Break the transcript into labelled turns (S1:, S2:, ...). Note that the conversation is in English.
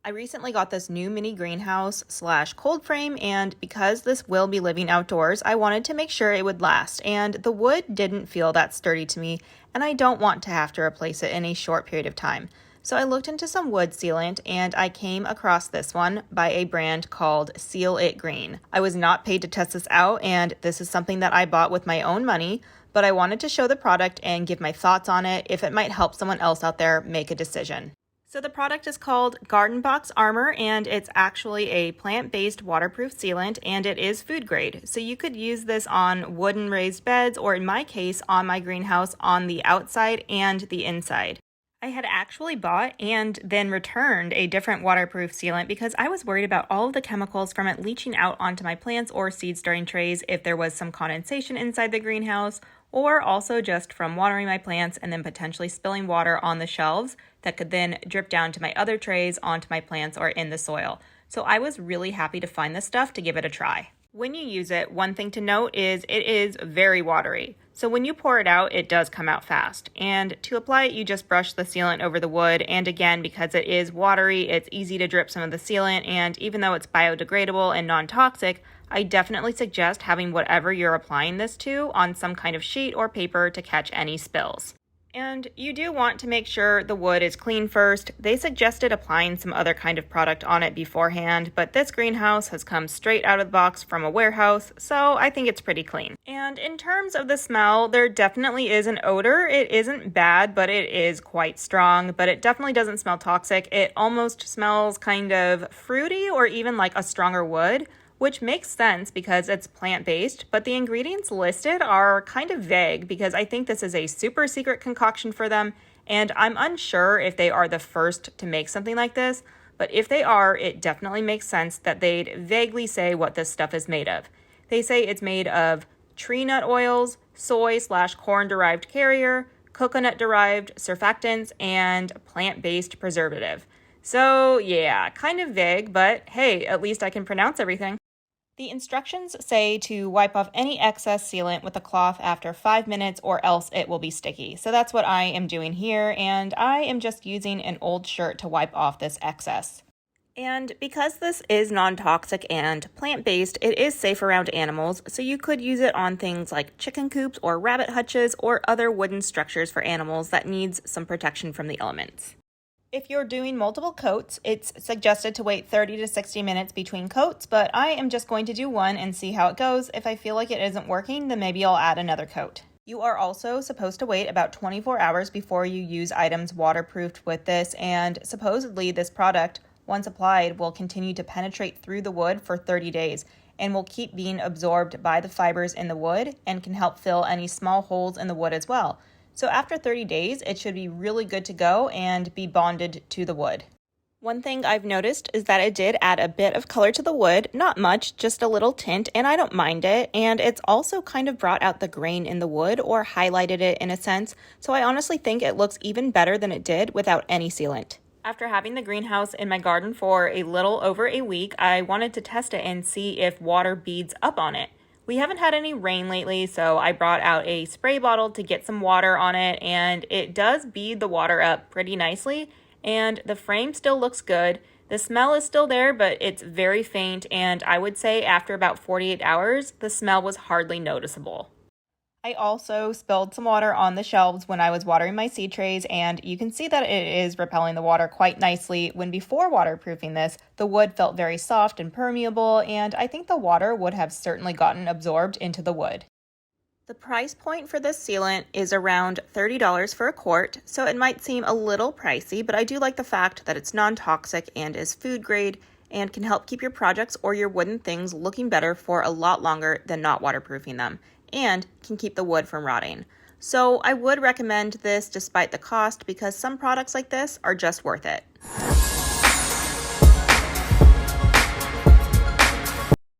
S1: I recently got this new mini greenhouse slash cold frame, and because this will be living outdoors, I wanted to make sure it would last, and the wood didn't feel that sturdy to me, and I don't want to have to replace it in a short period of time. So I looked into some wood sealant, and I came across this one by a brand called Seal It Green. I was not paid to test this out, and this is something that I bought with my own money, but I wanted to show the product and give my thoughts on it if it might help someone else out there make a decision. So the product is called Garden Box Armor, and it's actually a plant-based waterproof sealant, and it is food grade. So you could use this on wooden raised beds, or in my case, on my greenhouse on the outside and the inside. I had actually bought and then returned a different waterproof sealant because I was worried about all of the chemicals from it leaching out onto my plants or seed starting trays if there was some condensation inside the greenhouse, or also just from watering my plants and then potentially spilling water on the shelves that could then drip down to my other trays, onto my plants, or in the soil. So I was really happy to find this stuff to give it a try. When you use it, one thing to note is it is very watery. So when you pour it out, it does come out fast. And to apply it, you just brush the sealant over the wood. And again, because it is watery, it's easy to drip some of the sealant. And even though it's biodegradable and non-toxic, I definitely suggest having whatever you're applying this to on some kind of sheet or paper to catch any spills. And you do want to make sure the wood is clean first. They suggested applying some other kind of product on it beforehand, but this greenhouse has come straight out of the box from a warehouse, so I think it's pretty clean. And in terms of the smell, there definitely is an odor. It isn't bad, but it is quite strong, but it definitely doesn't smell toxic. It almost smells kind of fruity or even like a stronger wood, which makes sense because it's plant-based, but the ingredients listed are kind of vague because I think this is a super secret concoction for them, and I'm unsure if they are the first to make something like this, but if they are, it definitely makes sense that they'd vaguely say what this stuff is made of. They say it's made of tree nut oils, soy/corn-derived carrier, coconut-derived surfactants, and plant-based preservative. So yeah, kind of vague, but hey, at least I can pronounce everything. The instructions say to wipe off any excess sealant with a cloth after 5 minutes or else it will be sticky. So that's what I am doing here, and I am just using an old shirt to wipe off this excess. And because this is non-toxic and plant-based, it is safe around animals, so you could use it on things like chicken coops or rabbit hutches or other wooden structures for animals that needs some protection from the elements. If you're doing multiple coats, it's suggested to wait 30 to 60 minutes between coats, but I am just going to do one and see how it goes. If I feel like it isn't working, then maybe I'll add another coat. You are also supposed to wait about 24 hours before you use items waterproofed with this, and supposedly this product, once applied, will continue to penetrate through the wood for 30 days and will keep being absorbed by the fibers in the wood and can help fill any small holes in the wood as well. So after 30 days, it should be really good to go and be bonded to the wood. One thing I've noticed is that it did add a bit of color to the wood, not much, just a little tint, and I don't mind it. And it's also kind of brought out the grain in the wood or highlighted it in a sense. So I honestly think it looks even better than it did without any sealant. After having the greenhouse in my garden for a little over a week, I wanted to test it and see if water beads up on it. We haven't had any rain lately, so I brought out a spray bottle to get some water on it, and it does bead the water up pretty nicely, and the frame still looks good. The smell is still there, but it's very faint, and I would say after about 48 hours, the smell was hardly noticeable. I also spilled some water on the shelves when I was watering my seed trays, and you can see that it is repelling the water quite nicely. When before waterproofing this, the wood felt very soft and permeable, and I think the water would have certainly gotten absorbed into the wood. The price point for this sealant is around $30 for a quart, so it might seem a little pricey, but I do like the fact that it's non-toxic and is food grade and can help keep your projects or your wooden things looking better for a lot longer than not waterproofing them, and can keep the wood from rotting. So I would recommend this despite the cost because some products like this are just worth it.